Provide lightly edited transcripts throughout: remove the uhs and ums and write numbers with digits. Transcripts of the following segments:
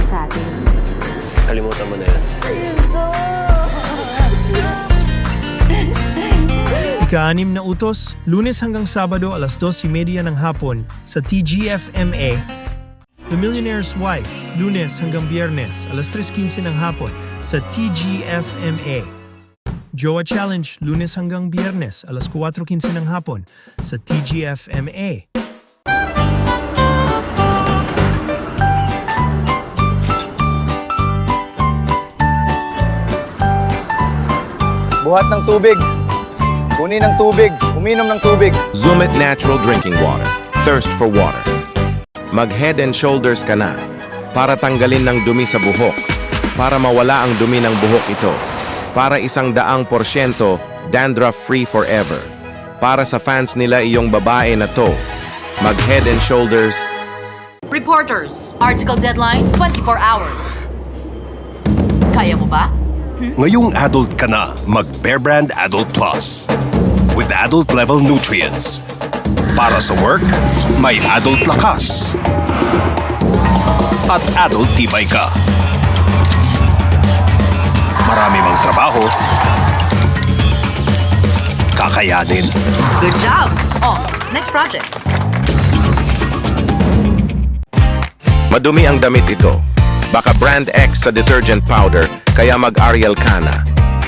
sa atin. Kalimutan mo na yan. Ika-6 na utos, Lunes hanggang Sabado alas 2:30 ng hapon sa TGFMA. The Millionaire's Wife, Lunes hanggang Biyernes alas 3:15 ng hapon sa TGFMA. Jowa Challenge, Lunes hanggang Biyernes alas 4:15 ng hapon sa TGFMA. Buhat ng tubig. Kunin ng tubig. Uminom ng tubig. Zoomit Natural Drinking Water. Thirst for water. Mag Head and Shoulders ka na para tanggalin ng dumi sa buhok. Para mawala ang dumi ng buhok ito. Para 100% dandruff-free forever. Para sa fans nila iyong babae na to. Mag Head and Shoulders. Reporters, article deadline 24 hours. Kaya mo ba? Ngayong adult ka na, mag-Bear Brand Adult Plus. With adult-level nutrients. Para sa work, may adult lakas. At adult tibay ka. Marami mang trabaho, kakayanin. Good job! Oh, next project. Madumi ang damit ito. Baka brand X sa detergent powder, kaya mag-Ariel ka na.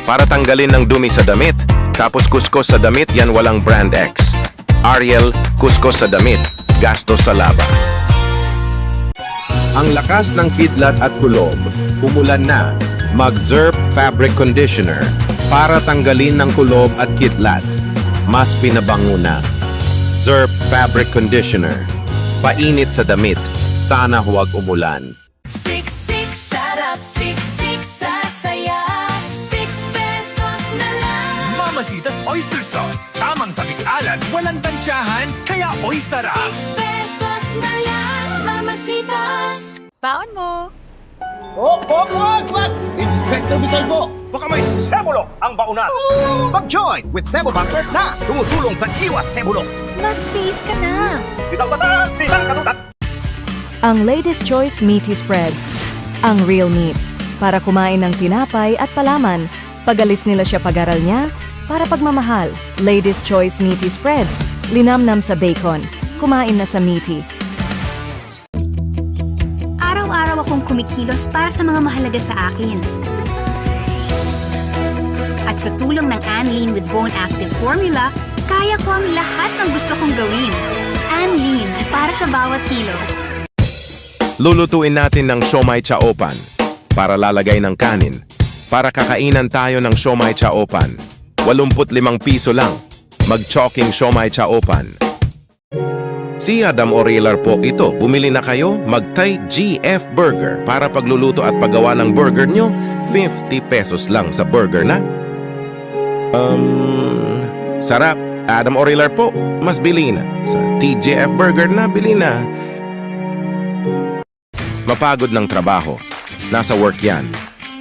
Para tanggalin ng dumi sa damit, tapos kuskus sa damit, yan walang brand X. Ariel, kuskus sa damit, gastos sa laba. Ang lakas ng kidlat at kulob, umulan na. Mag-Zerp Fabric Conditioner para tanggalin ng kulob at kidlat. Mas pinabango na. Zerp Fabric Conditioner. Painit sa damit, sana huwag umulan. Siksik, sarap, siksik, sasaya. 6 pesos na lang. Mamasitas Oyster Sauce. Tamang tamis-alat, walang tansyahan, kaya oy sarap. 6 pesos na lang, mamasitas. Baon mo! Wag! Inspector Vitalbo, baka may sebulok ang baunan. Mag-join with Sebo Bankers na tumutulong sa iwas sebulok. Mas safe ka na! Isang bataan, isang kanutat. Ang Ladies' Choice Meaty Spreads. Ang real meat. Para kumain ng tinapay at palaman. Pagalis nila siya pag-aral niya. Para pagmamahal. Ladies' Choice Meaty Spreads. Linamnam sa bacon. Kumain na sa meaty. Araw-araw akong kumikilos para sa mga mahalaga sa akin. At sa tulong ng Anlene with Bone Active Formula, kaya ko ang lahat ng gusto kong gawin. Anlene, para sa bawat kilos. Lulutuin natin ng siomai chaopan para lalagay ng kanin. Para kakainan tayo ng siomai chaopan. 85 piso lang. Mag-choking siomai chaopan. Si Adam Orilar po ito. Bumili na kayo, mag-Thai GF Burger para pagluluto at paggawa ng burger nyo, 50 pesos lang sa burger na. Sarap. Adam Orilar po, mas bili na. Sa TGF Burger na, bili na. Mapagod ng trabaho. Nasa work yan.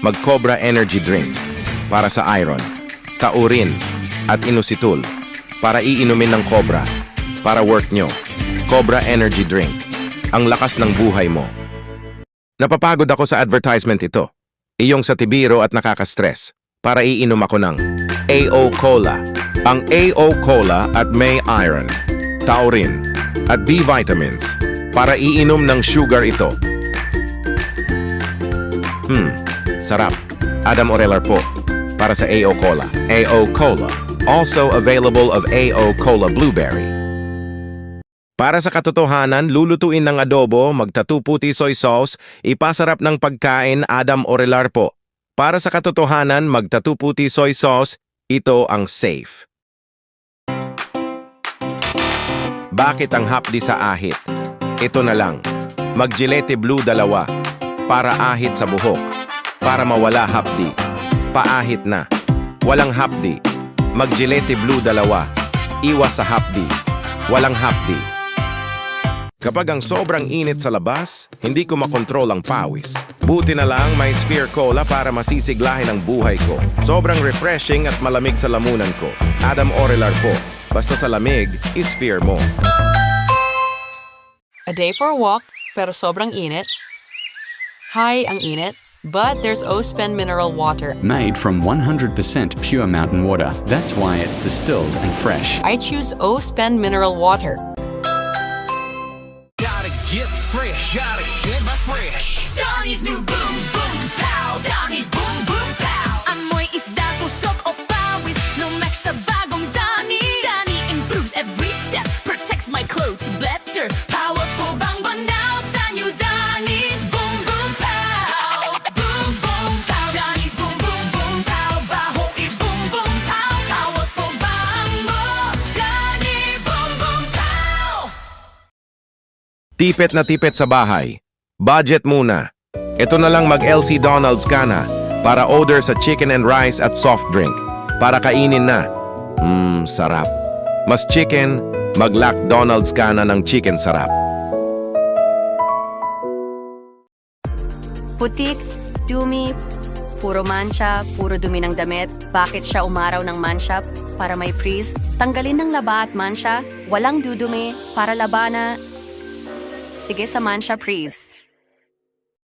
Mag-Cobra Energy Drink. Para sa iron. Taurin. At inositol. Para iinumin ng Cobra. Para work nyo. Cobra Energy Drink. Ang lakas ng buhay mo. Napapagod ako sa advertisement ito. Iyong sa tibiro at nakaka-stress. Para iinom ako ng AO Cola. Ang AO Cola at may iron. Taurin. At B vitamins. Para iinom ng sugar ito. Sarap. Adam Orelar po. Para sa AO Cola. AO Cola. Also available of AO Cola Blueberry. Para sa katotohanan, lulutuin ng adobo, magtatuputi soy sauce, ipasarap ng pagkain Adam Orelar po. Para sa katotohanan, magtatuputi soy sauce, ito ang safe. Bakit ang hapdi sa ahit? Ito na lang. Mag-Gillette Blue 2. Para ahit sa buhok. Para mawala hapdi. Paahit na. Walang hapdi. Mag-Gillette Blue 2. Iwas sa hapdi. Walang hapdi. Kapag ang sobrang init sa labas, hindi ko makontrol ang pawis. Buti na lang may Sphere Cola para masisiglahin ang buhay ko. Sobrang refreshing at malamig sa lamunan ko. Adam Orelar po. Basta sa lamig, is-Sphere mo. A day for a walk, pero sobrang init. Hi, ang init. But there's O-Spen mineral water. Made from 100% pure mountain water. That's why it's distilled and fresh. I choose O-Spen mineral water. Gotta get fresh, gotta get fresh. Donnie's new boom boom pow. Donnie boom boom pow. Amoy isda, tusok o pawis. No match sa bagong Donnie. Donnie improves every step. Protects my clothes better. Powerful bang banaw sa new Donnie's boom boom pow. Boom boom pow. Donnie's boom boom boom pow. Baho i boom boom pow. Powerful bang mo. Donnie boom boom pow. Tipid na tipid sa bahay. Budget muna. Ito na lang mag-LC Donald's ka na para order sa chicken and rice at soft drink. Para kainin na. Sarap. Mas chicken, mag-Lac Donald's ka na ng chicken sarap. Putik, dumi, puro mancha, puro dumi ng damit. Bakit siya umaraw ng mancha? Para may freeze. Tanggalin ng laba at mancha. Walang dudumi. Para labana. Sige sa mancha freeze.